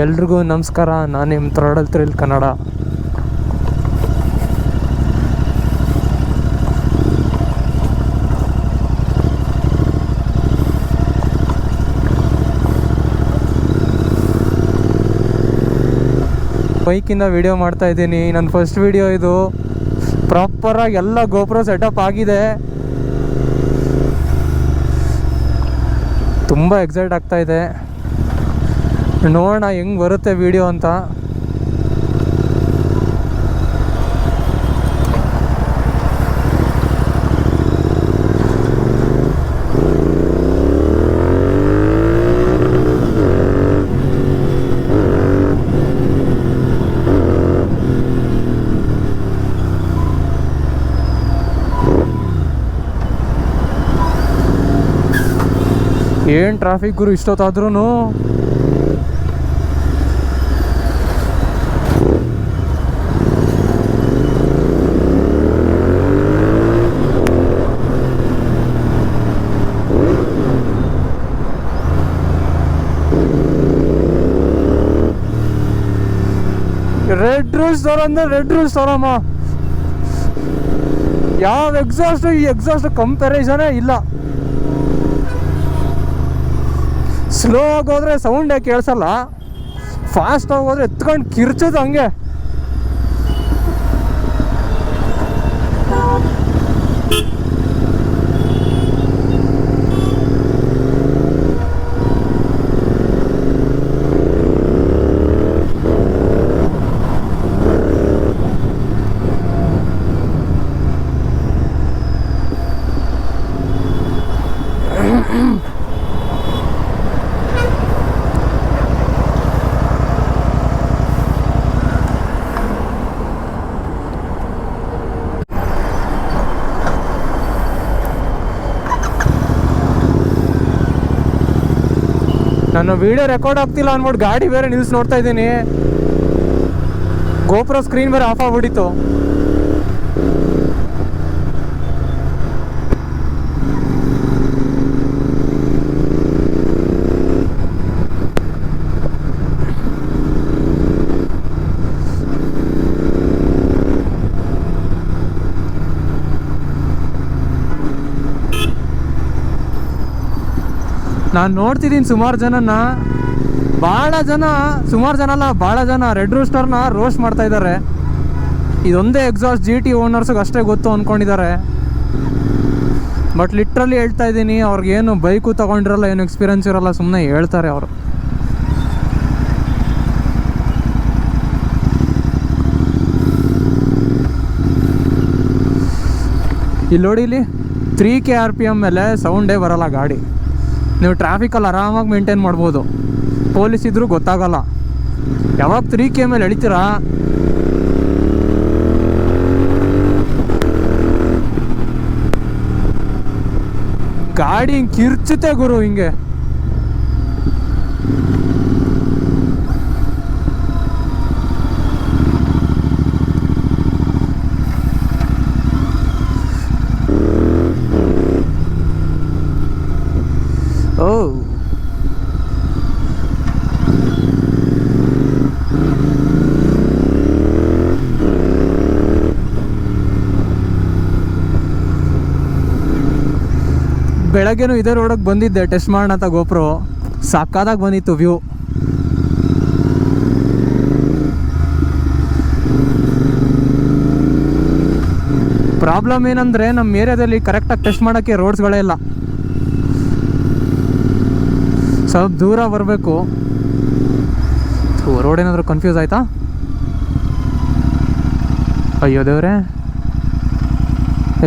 ಎಲ್ರಿಗೂ ನಮಸ್ಕಾರ. ನಾನು ನಿಮ್ಮ ಥ್ರಾಡಲ್ ಥ್ರಿಲ್ ಕನ್ನಡ. ಬೈಕಿಂದ ವಿಡಿಯೋ ಮಾಡ್ತಾ ಇದ್ದೀನಿ. ನನ್ನ ಫಸ್ಟ್ ವಿಡಿಯೋ ಇದು. ಪ್ರಾಪರಾಗಿ ಎಲ್ಲ ಗೋಪ್ರೋ ಸೆಟಪ್ ಆಗಿದೆ. ತುಂಬ ಎಕ್ಸೈಟ್ ಆಗ್ತಾ ಇದೆ. ನೋಡೋಣ ಹೆಂಗೆ ಬರುತ್ತೆ ವಿಡಿಯೋ ಅಂತ. ಏನು ಟ್ರಾಫಿಕ್ ಗುರು ಇಷ್ಟೊತ್ತಾದ್ರೂ. ರೆಡ್ ರೂಲ್ಸ್ ತೋರ ಅಂದ್ರೆ ರೆಡ್ ರೂಲ್ಸ್ ತೋರಮ್ಮ. ಯಾವ ಎಕ್ಸಾಸ್ಟ್ ಈ ಎಕ್ಸಾಸ್ಟ್ ಕಂಪ್ಯಾರಿಸನೇ ಇಲ್ಲ. ಸ್ಲೋ ಆಗಿ ಹೋದ್ರೆ ಸೌಂಡೇ ಕೇಳಿಸಲ್ಲ, ಫಾಸ್ಟ್ ಆಗಿ ಹೋದ್ರೆ ಎತ್ಕೊಂಡು ಕಿರ್ಚೋದು ಹಂಗೆ. ನಾನು ವಿಡಿಯೋ ರೆಕಾರ್ಡ್ ಆಗ್ತಿಲ್ಲ ಅಂದ್ಬಿಟ್ಟು ಗಾಡಿ ಬೇರೆ ನಿಲ್ಸಿ ನೋಡ್ತಾ ಇದ್ದೀನಿ. ಗೋಪ್ರೋ ಸ್ಕ್ರೀನ್ ಬೇರೆ ಆಫ್ ಆಗ್ಬಿಟ್ಟಿತ್ತು. ನಾನು ನೋಡ್ತಿದ್ದೀನಿ ಸುಮಾರು ಜನನ, ಭಾಳ ಜನ ರೆಡ್ ರೂಸ್ಟರ್ನ ರೋಸ್ಟ್ ಮಾಡ್ತಾ ಇದ್ದಾರೆ. ಇದೊಂದೇ ಎಕ್ಸಾಸ್ಟ್ GT ಓನರ್ಸ್ಗೆ ಅಷ್ಟೇ ಗೊತ್ತು ಅಂದ್ಕೊಂಡಿದ್ದಾರೆ. ಬಟ್ ಲಿಟ್ರಲಿ ಹೇಳ್ತಾ ಇದ್ದೀನಿ, ಅವ್ರಿಗೇನು ಬೈಕು ತೊಗೊಂಡಿರಲ್ಲ, ಏನು ಎಕ್ಸ್ಪೀರಿಯನ್ಸ್ ಇರಲ್ಲ, ಸುಮ್ಮನೆ ಹೇಳ್ತಾರೆ ಅವರು. ಇಲ್ಲಿ ನೋಡಿ, ಇಲ್ಲಿ 3K RPM ಮೇಲೆ ಸೌಂಡೇ ಬರಲ್ಲ ಗಾಡಿ. ನೀವು ಟ್ರಾಫಿಕಲ್ಲಿ ಆರಾಮಾಗಿ ಮೇಂಟೈನ್ ಮಾಡ್ಬೋದು. ಪೊಲೀಸ್ ಇದ್ರೂ ಗೊತ್ತಾಗಲ್ಲ. ಯಾವಾಗ 3K ಮೇಲೆ ಎಳಿತೀರಾ, ಗಾಡಿ ಹಿಂಗೆ ಕಿರ್ಚುತ್ತೆ ಗುರು ಹಿಂಗೆ. ಓ ಬೆಳಗ್ಗೆನೂ ಇದೇ ರೋಡಿಗೆ ಬಂದಿದ್ದೆ ಟೆಸ್ಟ್ ಮಾಡೋಣ ಅಂತ. ಗೋಪ್ರೋ ಸಾಕಾದಾಗ ಬಂದಿತ್ತು ವ್ಯೂ. ಪ್ರಾಬ್ಲಮ್ ಏನಂದರೆ ನಮ್ಮ ಏರಿಯಾದಲ್ಲಿ ಕರೆಕ್ಟಾಗಿ ಟೆಸ್ಟ್ ಮಾಡೋಕ್ಕೆ ರೋಡ್ಸ್ಗಳೇ ಇಲ್ಲ. ಸ್ವಲ್ಪ ದೂರ ಬರಬೇಕು. ರೋಡ್ ಏನಾದರೂ ಕನ್ಫ್ಯೂಸ್ ಆಯಿತಾ? ಅಯ್ಯೋ ದೇವ್ರೆ,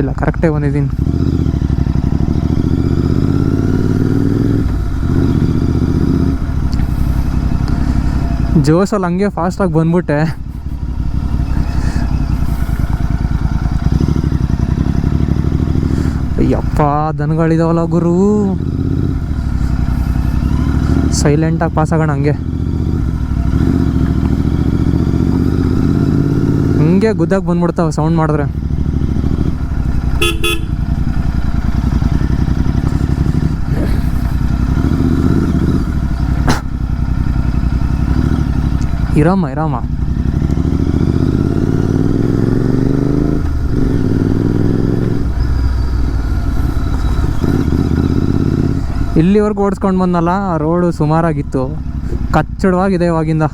ಇಲ್ಲ ಕರೆಕ್ಟಾಗಿ ಬಂದಿದ್ದೀನಿ. ಜೋಸಲ್ಲಿ ಹಂಗೆ ಫಾಸ್ಟಾಗಿ ಬಂದ್ಬಿಟ್ಟೆ. ಅಯ್ಯಪ್ಪ, ದನಗಳಿದಾವಲ್ಲ ಗುರು. ಸೈಲೆಂಟಾಗಿ ಪಾಸ್ ಆಗೋಣ ಹಂಗೆ. ಹಂಗೆ ಗುದ್ದಾಗಿ ಬಂದ್ಬಿಡ್ತಾವೆ ಸೌಂಡ್ ಮಾಡಿದ್ರೆ. ಇರಮ್ಮ ಇರಮ್ಮ. ಇಲ್ಲಿವರೆಗೂ ಓಡಿಸ್ಕೊಂಡು ಬಂದಲ್ಲ, ಆ ರೋಡು ಸುಮಾರಾಗಿತ್ತು, ಕಚ್ಚಡವಾಗಿದೆ ಇವಾಗಿಂದ.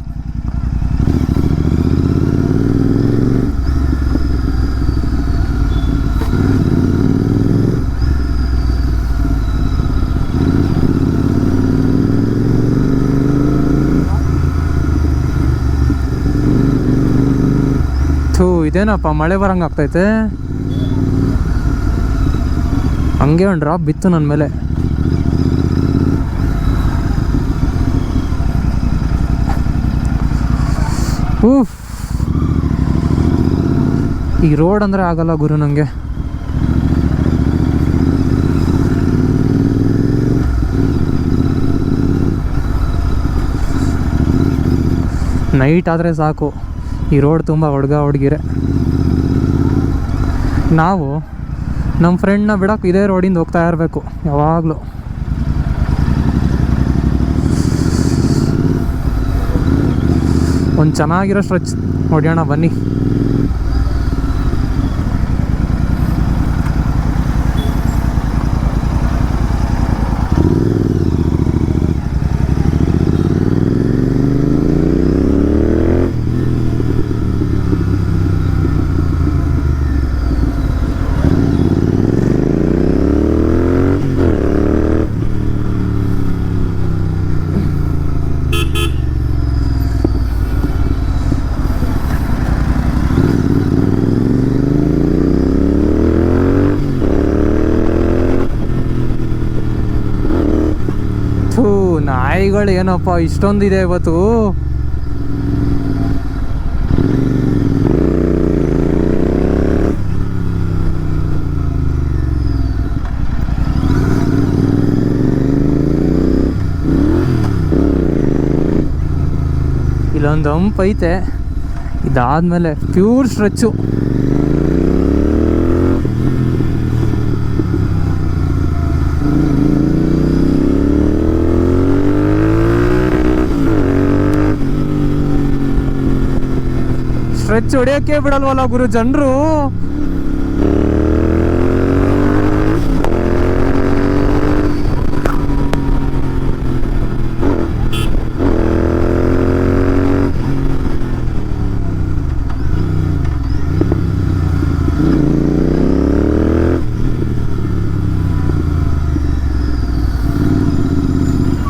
ಇದೇನಪ್ಪ ಮಳೆ ಬರಂಗೆ ಆಗ್ತೈತೆ. ಹಂಗೆ ಒಂದು ಡ್ರಾಪ್ ಬಿತ್ತು ನನ್ನ ಮೇಲೆ. ಈ ರೋಡ್ ಅಂದರೆ ಆಗಲ್ಲ ಗುರು ನನಗೆ. ನೈಟ್ ಆದರೆ ಸಾಕು, ಈ ರೋಡ್ ತುಂಬ ಹುಡುಗಿರೆ. ನಾವು ನಮ್ಮ ಫ್ರೆಂಡ್ನ ಬಿಡೋಕೆ ಇದೇ ರೋಡಿಂದ ಹೋಗ್ತಾ ಇರಬೇಕು ಯಾವಾಗಲೂ. ಒಂದು ಚೆನ್ನಾಗಿರೋ ಸ್ಟ್ರೆಚ್ ಹೊಡೆಯೋಣ ಬನ್ನಿ. ನಾಯಿಗಳು ಏನಪ್ಪ ಇಷ್ಟೊಂದಿದೆ ಇವತ್ತು. ಇಲ್ಲೊಂದು ಹಂಪ್ ಐತೆ, ಇದಾದ್ಮೇಲೆ ಪ್ಯೂರ್ ಸ್ಟ್ರೆಚ್ಚು. ಸ್ಟ್ರೆಚ್ ಹೊಡೆಯೋಕ್ಕೆ ಬಿಡಲ್ವಲ್ಲ ಗುರು ಜನರು.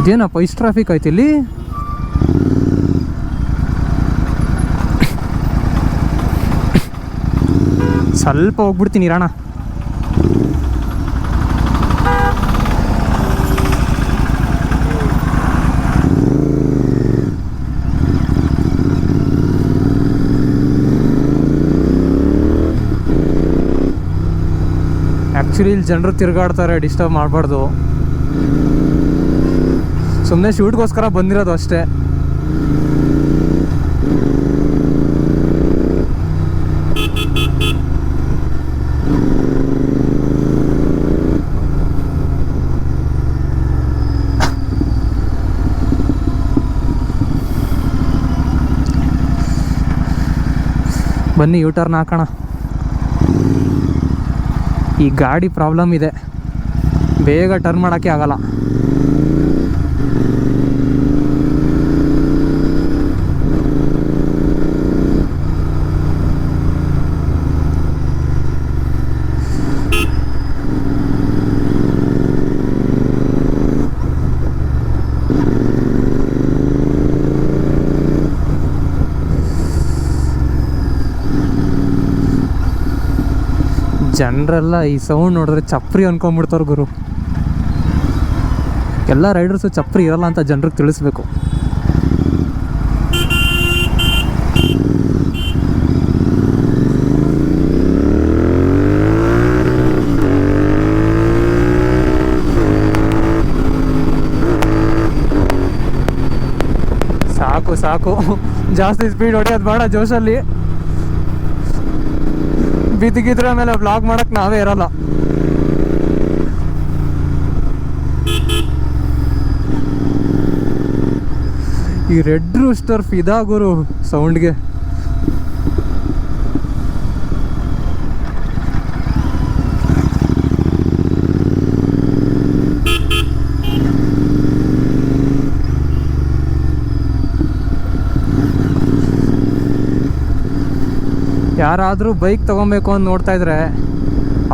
ಇದೇನಪ್ಪ ಇಷ್ಟು ಟ್ರಾಫಿಕ್ ಆಯ್ತು ಇಲ್ಲಿ. ಸ್ವಲ್ಪ ಹೋಗ್ಬಿಡ್ತೀನಿ ಇರೋಣ. ಆ್ಯಕ್ಚುಲಿ ಇಲ್ಲಿ ಜನರು ತಿರುಗಾಡ್ತಾರೆ, ಡಿಸ್ಟರ್ಬ್ ಮಾಡಬಾರ್ದು. ಸುಮ್ಮನೆ ಶೂಟ್ಗೋಸ್ಕರ ಬಂದಿರೋದು ಅಷ್ಟೇ. ಬನ್ನಿ ಯೂಟರ್ನ್ ಹಾಕೋಣ. ಈ ಗಾಡಿ ಪ್ರಾಬ್ಲಮ್ ಇದೆ, ಬೇಗ ಟರ್ನ್ ಮಾಡೋಕ್ಕೆ ಆಗಲ್ಲ. ಜನರೆಲ್ಲ ಈ ಸೌಂಡ್ ನೋಡಿದ್ರೆ ಚಪ್ರಿ ಅನ್ಕೊಂಡ್ಬಿಡ್ತಾರೆ ಗುರು. ಎಲ್ಲ ರೈಡರ್ಸು ಚಪ್ರಿ ಇರಲ್ಲ ಅಂತ ಜನರಿಗೆ ತಿಳಿಸ್ಬೇಕು. ಸಾಕು ಸಾಕು, ಜಾಸ್ತಿ ಸ್ಪೀಡ್ ಹೊಡೆಯೋದು ಬೇಡ ಜೋಶಲ್ಲಿ. ಬಿದ್ದಿಗಿದ್ರೆ ಆಮೇಲೆ ಬ್ಲಾಗ್ ಮಾಡಕ್ ನಾವೇ ಇರಲ್ಲ. ಈ ರೆಡ್ ರೂಸ್ಟರ್ ಫಿದಾ ಗುರು ಸೌಂಡ್ಗೆ. ಯಾರಾದರೂ ಬೈಕ್ ತೊಗೊಬೇಕು ಅಂತ ನೋಡ್ತಾ ಇದ್ರೆ,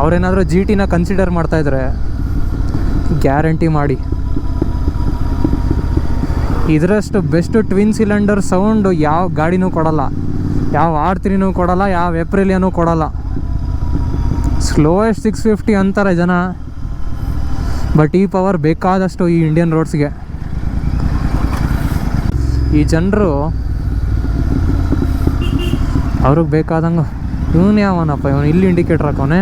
ಅವರೇನಾದರೂ ಜಿ ಟಿನ ಕನ್ಸಿಡರ್ ಮಾಡ್ತಾಯಿದ್ರೆ ಗ್ಯಾರಂಟಿ ಮಾಡಿ. ಇದರಷ್ಟು ಬೆಸ್ಟ್ ಟ್ವಿನ್ ಸಿಲಿಂಡರ್ ಸೌಂಡು ಯಾವ ಗಾಡಿನೂ ಕೊಡಲ್ಲ, ಯಾವ R3ನೂ ಕೊಡಲ್ಲ, ಯಾವ ಏಪ್ರಿಲಿಯನೂ ಕೊಡಲ್ಲ. ಸ್ಲೋಯೆಸ್ಟ್ 650 ಅಂತಾರೆ ಜನ, ಬಟ್ ಈ ಪವರ್ ಬೇಕಾದಷ್ಟು ಈ ಇಂಡಿಯನ್ ರೋಡ್ಸ್ಗೆ. ಈ ಜನರು ಅವ್ರಿಗೆ ಬೇಕಾದಂಗೆ ಇವನು ಯಾವನಪ್ಪ, ಇವನು ಇಲ್ಲಿ ಇಂಡಿಕೇಟ್ರ್ ಹಾಕೋನೆ,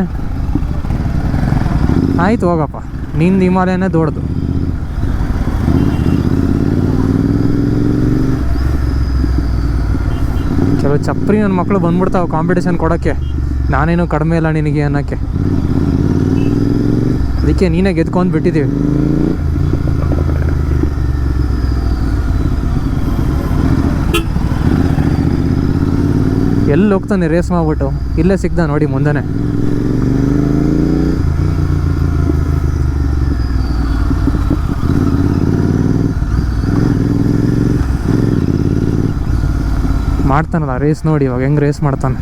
ಆಯ್ತು ಹೋಗಪ್ಪ ನಿಂದು ಹಿಮಾಲಯನೇ ದೊಡ್ಡದು. ಚಲೋ ಚಪ್ರಿ ನನ್ನ ಮಕ್ಕಳು ಬಂದ್ಬಿಡ್ತಾವೆ ಕಾಂಪಿಟೇಷನ್ ಕೊಡೋಕ್ಕೆ, ನಾನೇನು ಕಡಿಮೆ ಇಲ್ಲ ನಿನಗೆ ಅನ್ನೋಕ್ಕೆ. ಅದಕ್ಕೆ ನೀನೇ ಗೆದ್ಕೊಂಡು ಬಿಟ್ಟಿದ್ದೀವಿ. ಎಲ್ಲಿ ಹೋಗ್ತಾನೆ ರೇಸ್ ಮಾಡ್ಬಿಟ್ಟು, ಇಲ್ಲೇ ಸಿಗ್ದ ನೋಡಿ ಮುಂದೆನೆ. ಮಾಡ್ತಾನಲ್ಲ ರೇಸ್, ನೋಡಿ ಇವಾಗ ಹೆಂಗೆ ರೇಸ್ ಮಾಡ್ತಾನೆ.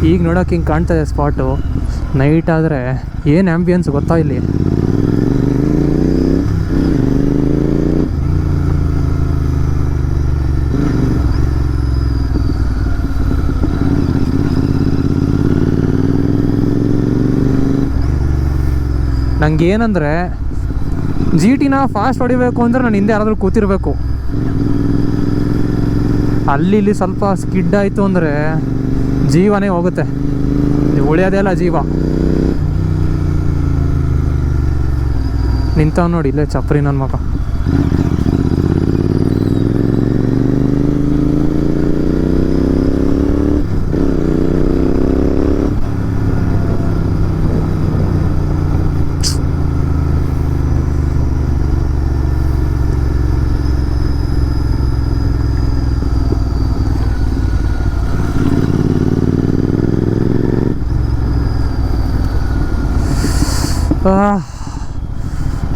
ಈಗ ನೋಡೋಕೆ ಹಿಂಗೆ ಕಾಣ್ತದೆ ಸ್ಪಾಟು. ನೈಟ್ ಆದರೆ ಏನು ಆ್ಯಂಬಿಯನ್ಸ್ ಗೊತ್ತಾ ಇಲ್ಲಿ. ನಂಗೆ ಏನಂದರೆ ಜಿ ಟಿನ ಫಾಸ್ಟ್ ಹೊಡಿಬೇಕು ಅಂದರೆ ನಾನು ಹಿಂದೆ ಯಾರಾದರೂ ಕೂತಿರ್ಬೇಕು. ಅಲ್ಲಿ ಇಲ್ಲಿ ಸ್ವಲ್ಪ ಸ್ಕಿಡ್ ಆಯಿತು ಅಂದರೆ ಜೀವನೇ ಹೋಗುತ್ತೆ, ಉಳಿಯೋದೇ ಇಲ್ಲ ಜೀವ. ನಿಂತವ್ ನೋಡಿ ಇಲ್ಲೇ ಚಪ್ರಿ ನನ್ನ ಮಗ.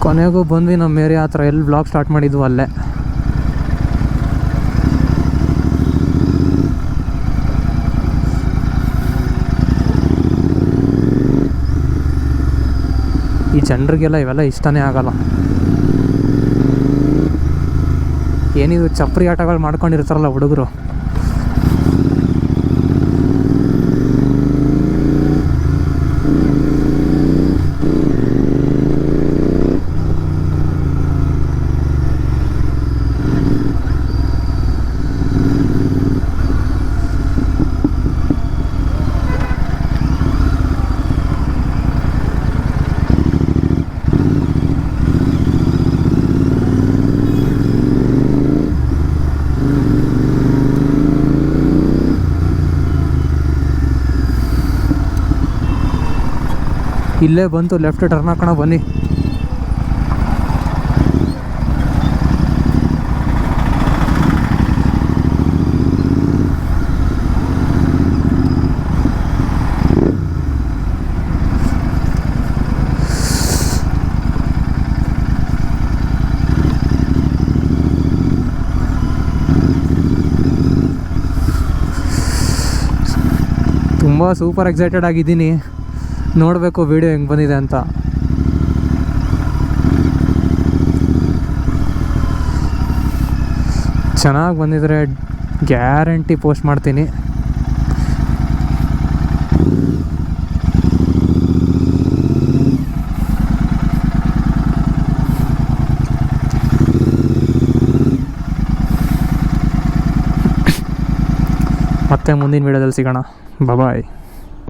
ಕೊನೆಗೂ ಬಂದ್ವಿ ನಮ್ಮ ಏರಿಯಾ ಹತ್ರ. ಎಲ್ಲಿ ಬ್ಲಾಗ್ ಸ್ಟಾರ್ಟ್ ಮಾಡಿದ್ವು ಅಲ್ಲೇ. ಈ ಜನರಿಗೆಲ್ಲ ಇವೆಲ್ಲ ಇಷ್ಟನೇ ಆಗಲ್ಲ. ಏನಿದು ಚಪ್ರಿ ಆಟಗಳು ಮಾಡ್ಕೊಂಡಿರ್ತಾರಲ್ಲ ಹುಡುಗರು, ಇಲ್ಲೇ ಬಂತು ಲೆಫ್ಟ್ ಟರ್ನ್ ಹಾಕೋಣ ಬನ್ನಿ. ತುಂಬ ಸೂಪರ್ ಎಕ್ಸೈಟೆಡ್ ಆಗಿದ್ದೀನಿ, ನೋಡಬೇಕು ವಿಡಿಯೋ ಹೆಂಗೆ ಬಂದಿದೆ ಅಂತ. ಚೆನ್ನಾಗಿ ಬಂದಿದ್ರೆ ಗ್ಯಾರಂಟಿ ಪೋಸ್ಟ್ ಮಾಡ್ತೀನಿ. ಮತ್ತೆ ಮುಂದಿನ ವಿಡಿಯೋದಲ್ಲಿ ಸಿಗೋಣ. ಬಾಯ್.